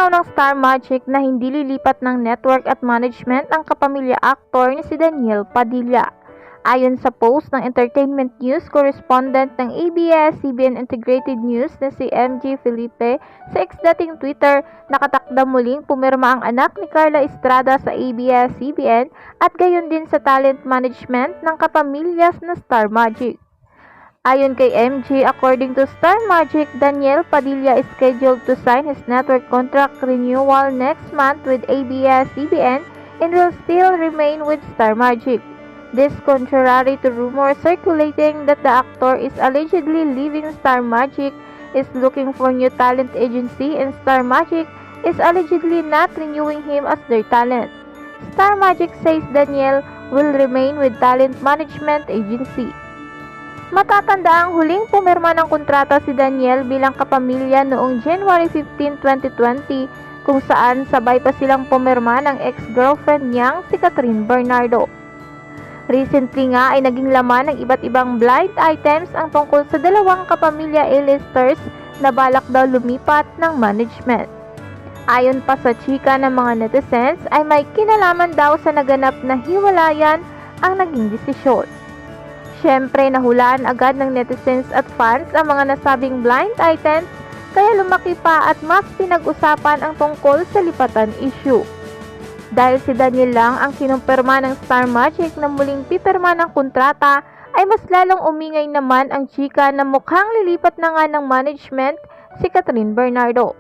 raw ng Star Magic na hindi lilipat ng network at management ang kapamilya aktor ni si Daniel Padilla. Ayon sa post ng entertainment news correspondent ng ABS-CBN Integrated News na si MJ Felipe sa ex-dating Twitter, nakatakda muling pumirma ang anak ni Carla Estrada sa ABS-CBN at gayon din sa talent management ng kapamilyas na Star Magic. Ayon kay MJ, according to Star Magic, Daniel Padilla is scheduled to sign his network contract renewal next month with ABS-CBN and will still remain with Star Magic. This contrary to rumors circulating that the actor is allegedly leaving Star Magic, is looking for new talent agency, and Star Magic is allegedly not renewing him as their talent. Star Magic says Daniel will remain with talent management agency. Matatanda ang huling pumirma ng kontrata si Daniel bilang kapamilya noong January 15, 2020 kung saan sabay pa silang pumirma ng ex-girlfriend niyang si Catherine Bernardo. Recently nga ay naging laman ng iba't ibang blind items ang tungkol sa dalawang kapamilya A-listers na balak daw lumipat ng management. Ayon pa sa chika ng mga netizens ay may kinalaman daw sa naganap na hiwalayan ang naging desisyon. Siyempre nahulaan agad ng netizens at fans ang mga nasabing blind items kaya lumaki pa at mas pinag-usapan ang tungkol sa lipatan issue. Dahil si Daniel lang ang kinumpirma ng Star Magic na muling pipirma ng kontrata, ay mas lalong umingay naman ang chika na mukhang lilipat na nga ng management si Catherine Bernardo.